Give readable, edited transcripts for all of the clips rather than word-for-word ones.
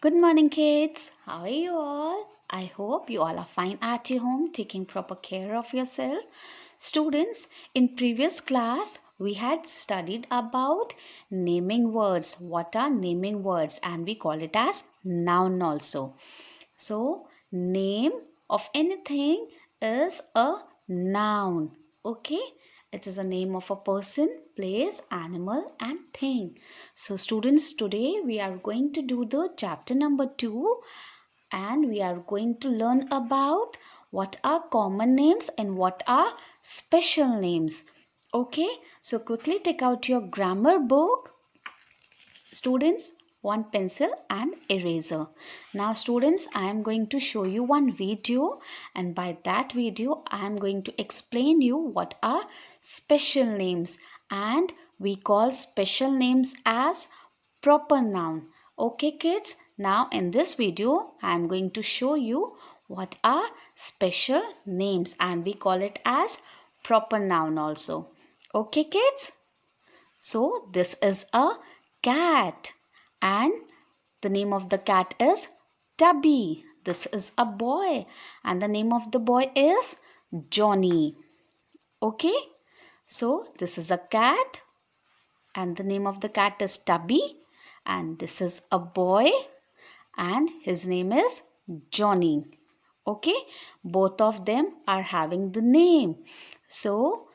Good morning, kids. How are you all? I hope you all are fine at your home, taking proper care of yourself. Students, in previous class, we had studied about naming words. What are naming words? And we call it as noun also. So, name of anything is a noun. Okay? It is a name of a person, place, animal, and thing. So, students, today we are going to do the chapter number 2 and we are going to learn about what are common names and what are special names. Okay? So, quickly take out your grammar book. Students, one pencil and eraser. Now students, I am going to show you one video, and by that video I am going to explain you what are special names, and we call special names as proper noun. Okay kids, now in this video I am going to show you what are special names, and we call it as proper noun also. Okay kids? So this is a cat, and the name of the cat is Tubby. This is a boy, and the name of the boy is Johnny. Okay, so this is a cat and the name of the cat is Tubby, and this is a boy and his name is Johnny. Okay, both of them are having the name. So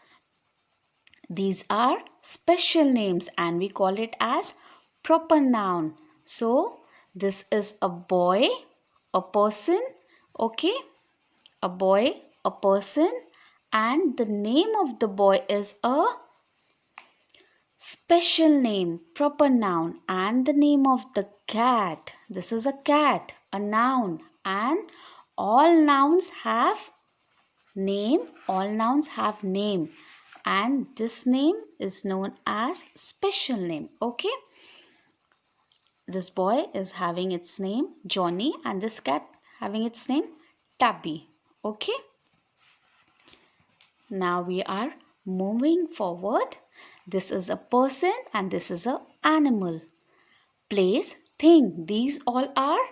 these are special names and we call it as proper noun. So this is a boy, a person, okay? A boy, a person, and the name of the boy is a special name, proper noun, and the name of the cat. This is a cat, a noun, and all nouns have name, all nouns have name, and this name is known as special name. Okay, this boy is having its name Johnny and this cat having its name Tabby. Okay, now we are moving forward. This is a person and this is a animal. Place, thing, these all are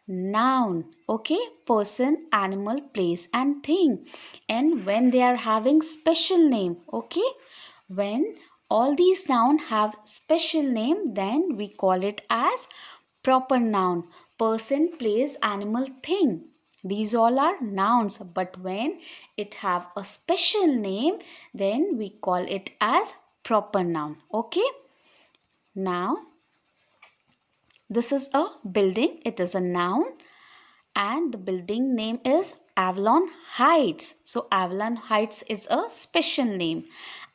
noun. Okay, person, animal, place and thing. And when they are having special name, okay, when all these noun have special name, then we call it as proper noun. Person, place, animal, thing, these all are nouns, but when it have a special name, then we call it as proper noun. Okay, now this is a building, it is a noun, and the building name is Avalon Heights. So Avalon Heights is a special name.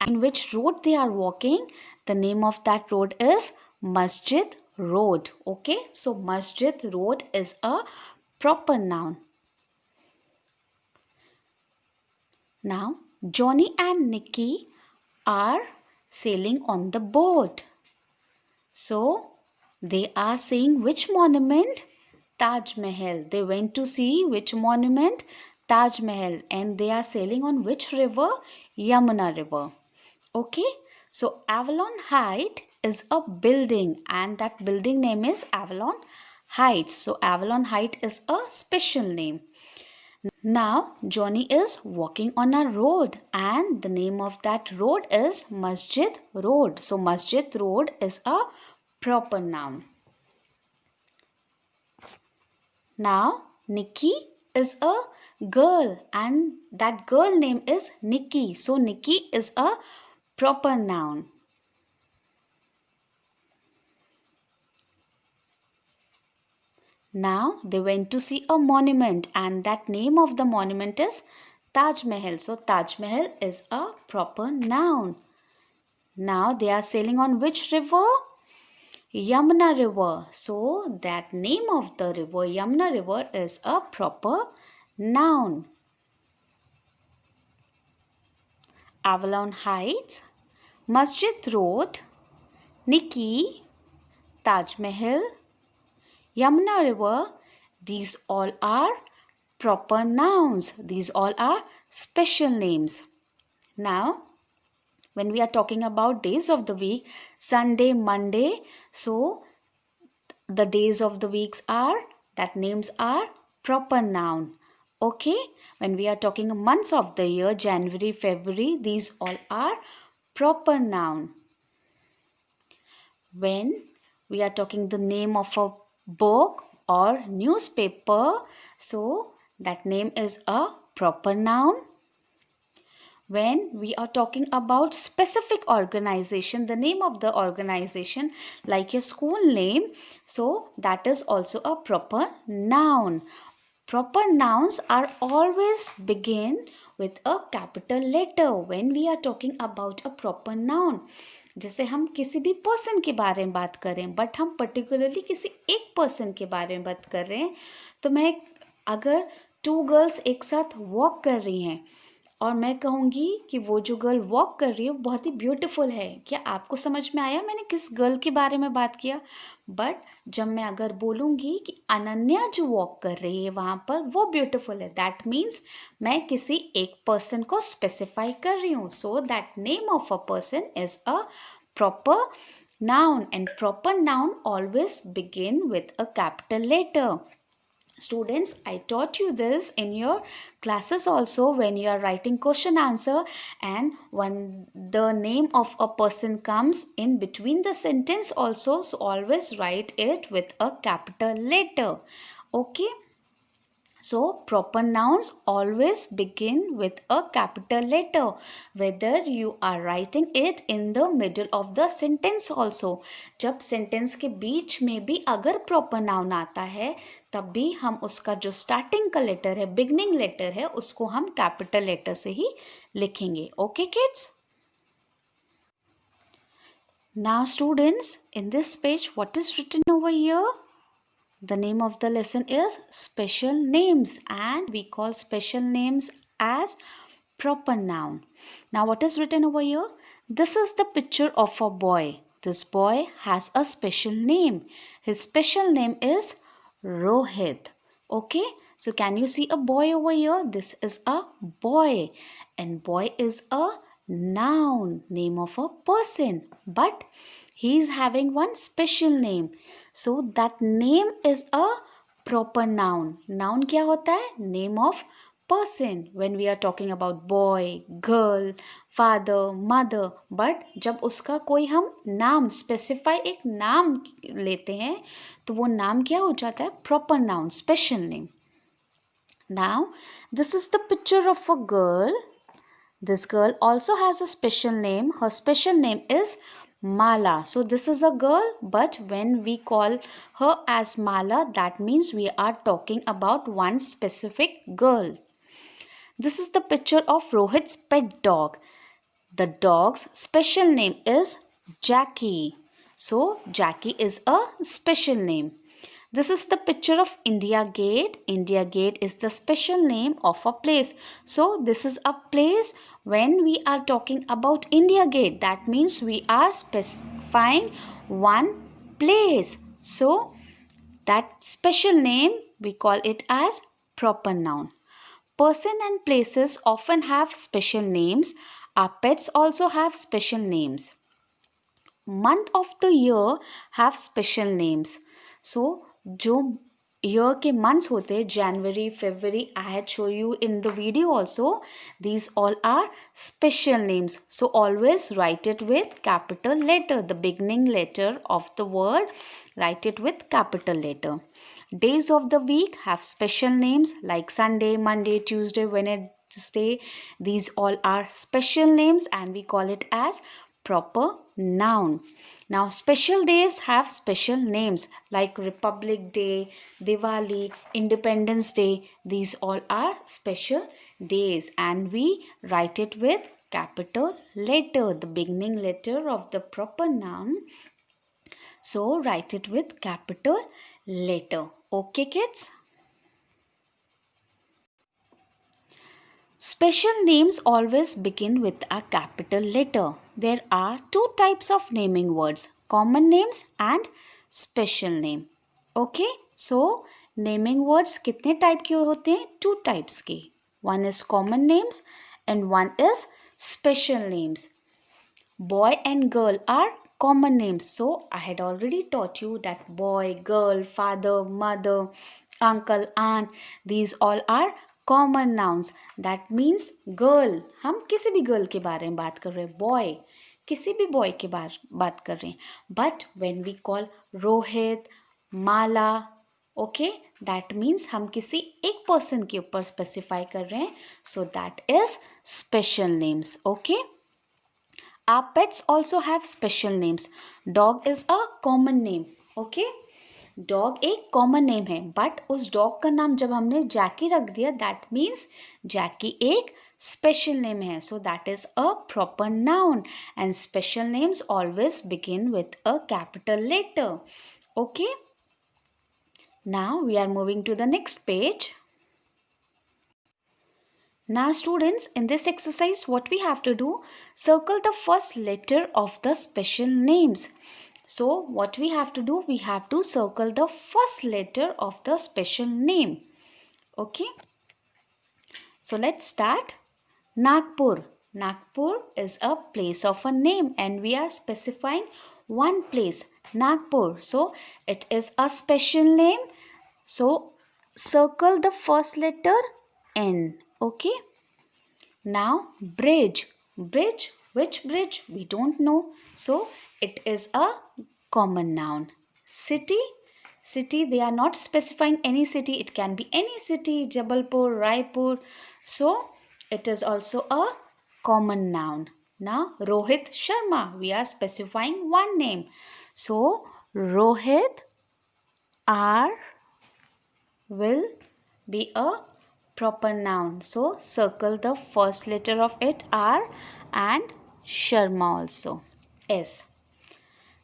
And in which road they are walking, the name of that road is Masjid Road. Okay, so Masjid Road is a proper noun. Now Johnny and Nikki are sailing on the boat. So they are seeing which monument? Taj Mahal. They went to see which monument? Taj Mahal. And they are sailing on which river? Yamuna River. Okay. So Avalon Height is a building and that building name is Avalon Heights. So Avalon Height is a special name. Now Johnny is walking on a road and the name of that road is Masjid Road. So Masjid Road is a proper noun. Now Nikki is a girl and that girl name is Nikki. So Nikki is a proper noun. Now they went to see a monument and that name of the monument is Taj Mahal. So Taj Mahal is a proper noun. Now they are sailing on which river? Yamuna River. So that name of the river, Yamuna River, is a proper noun. Avalon Heights, Masjid Road, Nikki, Taj Mahal, Yamuna River, these all are proper nouns. These all are special names. Now, when we are talking about days of the week, Sunday, Monday, so the days of the weeks are, that names are proper noun. Okay, when we are talking months of the year, January, February, these all are proper noun. When we are talking the name of a book or newspaper, so that name is a proper noun. When we are talking about specific organization, the name of the organization, like your school name, so that is also a proper noun. Proper nouns are always begin with a capital letter when we are talking about a proper noun. जैसे हम किसी भी person के बारे में बात करें, but हम पर्टिकुलरली किसी एक पर्सन के बारे में बात कर रहे हैं, तो मैं अगर 2 गर्ल्स एक साथ वॉक कर रही हैं और मैं कहूँगी कि वो जो गर्ल वॉक कर रही है वो बहुत ही ब्यूटीफुल है, क्या आपको समझ में आया मैंने किस गर्ल के बारे में बात किया? बट जब मैं अगर बोलूँगी कि अनन्या जो वॉक कर रही है वहाँ पर वो ब्यूटीफुल है, दैट मीन्स मैं किसी एक पर्सन को स्पेसिफाई कर रही हूँ. So that name of a person is a proper noun, and proper noun always begin with a capital letter. Students, I taught you this in your classes also when you are writing question answer, and when the name of a person comes in between the sentence also, so always write it with a capital letter. Okay, so proper nouns always begin with a capital letter, whether you are writing it in the middle of the sentence also. जब sentence के बीच में भी अगर proper noun आता है, तब भी हम उसका जो starting का letter है, beginning letter है, उसको हम capital letter से ही लिखेंगे. Okay kids? Now students, in this page, what is written over here? The name of the lesson is special names, and we call special names as proper noun. Now what is written over here? This is the picture of a boy. This boy has a special name. His special name is Rohit. Okay, so can you see a boy over here? This is a boy, and boy is a noun, name of a person, but he is having one special name. So that name is a proper noun. Noun क्या होता है? Name of person. When we are talking about boy, girl, father, mother, but जब उसका कोई हम नाम specify एक नाम लेते हैं, तो वो नाम क्या हो जाता है? Proper noun, special name. Now, this is the picture of a girl. This girl also has a special name. Her special name is Mala. So this is a girl, but when we call her as Mala, that means we are talking about one specific girl. This is the picture of Rohit's pet dog. The dog's special name is Jackie. So Jackie is a special name. This is the picture of India Gate. India Gate is the special name of a place. So this is a place. When we are talking about India Gate, that means we are specifying one place. So that special name, we call it as proper noun. Person and places often have special names. Our pets also have special names. Month of the year have special names. So जो year के months होते हैं, January, February, I had shown you in the video also, these all are special names. So always write it with capital letter. The beginning letter of the word, write it with capital letter. Days of the week have special names like Sunday, Monday, Tuesday, Wednesday. These all are special names, and we call it as proper noun. Now special days have special names like Republic Day, Diwali, Independence Day. These all are special days, and we write it with capital letter, the beginning letter of the proper noun. So write it with capital letter. Okay kids? Special names always begin with a capital letter. There are two types of naming words, common names and special name. Okay, so naming words कितने type के होते हैं? Two types के. One is common names and one is special names. Boy and girl are common names. So I had already taught you that boy, girl, father, mother, uncle, aunt, these all are common nouns. That means girl, हम किसी भी girl के बारे में बात कर रहे हैं. Boy, किसी भी boy के बात कर रहे हैं. But when we call Rohit, Mala, okay, that means हम किसी एक person के ऊपर specify कर रहे हैं. So that is special names. Okay. Our pets also have special names. Dog is a common name. Okay. Dog एक कॉमन नेम है बट उस डॉग का नाम जब हमने जैकी रख दिया दैट मीन्स जैकी एक स्पेशल नेम है. So that is a proper noun and special names always begin with a capital letter. Okay, now we are moving to the next page. Now students, in this exercise what we have to do, circle the first letter of the special names. So what we have to do, we have to circle the first letter of the special name. Okay. So let's start. Nagpur. Nagpur is a place of a name and we are specifying one place, Nagpur. So it is a special name. So circle the first letter N. Okay. Now bridge. Bridge. Which bridge? We don't know. So it is a common noun. City. City, they are not specifying any city. It can be any city. Jabalpur, Raipur. So it is also a common noun. Now Rohit Sharma. We are specifying one name. So Rohit R will be a proper noun. So circle the first letter of it R and Sharma also S.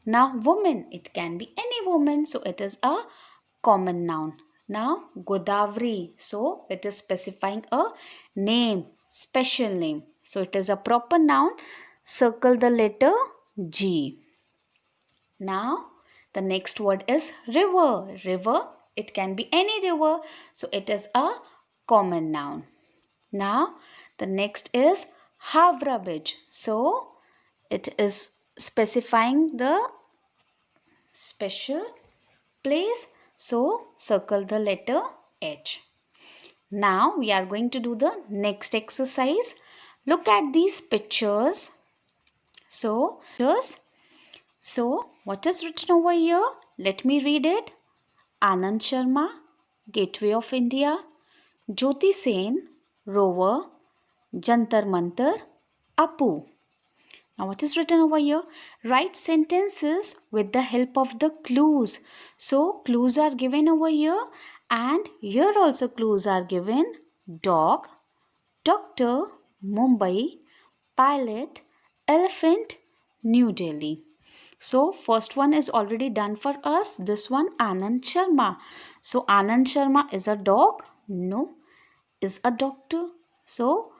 Now woman, it can be any woman. So it is a common noun. Now Godavari. So it is specifying a name, special name. So it is a proper noun. Circle the letter G. Now the next word is river. River, it can be any river. So it is a common noun. Now the next is Havra Bridge. So it is specifying the special place. So circle the letter H. Now we are going to do the next exercise. Look at these pictures. So what is written over here? Let me read it. Anand Sharma, Gateway of India. Jyoti Sen, Rover. Jantar Mantar, Apu. Now what is written over here? Write sentences with the help of the clues. So clues are given over here and here also clues are given. Dog, doctor, Mumbai, pilot, elephant, New Delhi. So first one is already done for us. This one Anand Sharma. So Anand Sharma is a dog? No. Is a doctor? So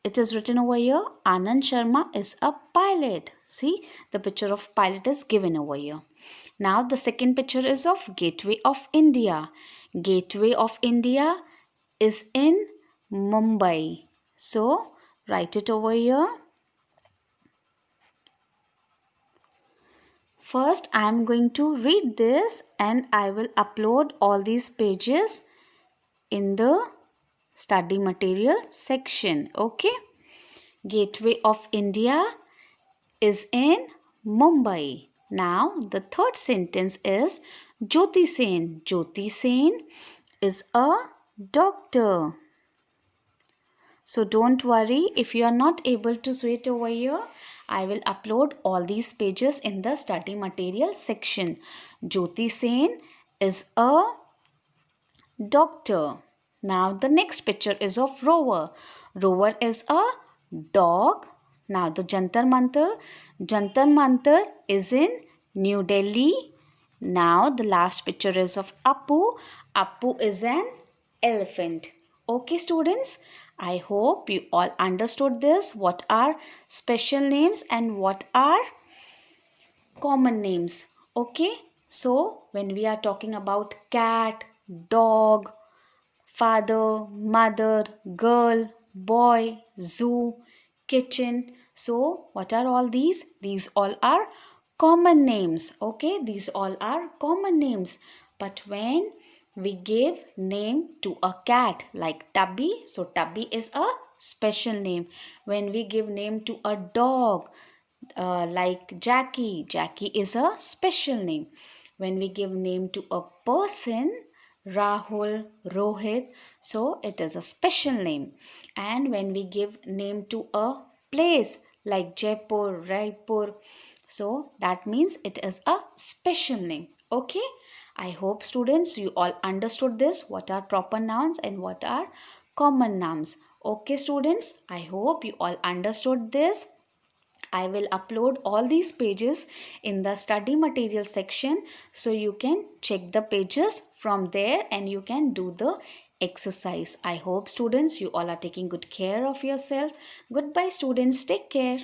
it is written over here. Anand Sharma is a pilot. See, the picture of pilot is given over here. Now the second picture is of Gateway of India. Gateway of India is in Mumbai. So write it over here. First, I am going to read this and I will upload all these pages in the study material section. Okay. Gateway of India is in Mumbai. Now, the third sentence is Jyoti Sen. Jyoti Sen is a doctor. So don't worry if you are not able to see it over here. I will upload all these pages in the study material section. Jyoti Sen is a doctor. Now the next picture is of Rover. Rover is a dog. Now the Jantar Mantar. Jantar Mantar is in New Delhi. Now the last picture is of Apu. Apu is an elephant. Okay students, I hope you all understood this. What are special names and what are common names? Okay, so when we are talking about cat, dog, father, mother, girl, boy, zoo, kitchen. So what are all these? These all are common names. Okay, these all are common names. But when we give name to a cat like Tubby, so Tubby is a special name. When we give name to a dog like Jackie, Jackie is a special name. When we give name to a person, Rahul, Rohit, so it is a special name. And when we give name to a place like Jaipur, Raipur, so that means it is a special name. Okay, I hope students you all understood this, what are proper nouns and what are common nouns. Okay students, I hope you all understood this. I will upload all these pages in the study material section, so you can check the pages from there and you can do the exercise. I hope students you all are taking good care of yourself. Goodbye students, take care.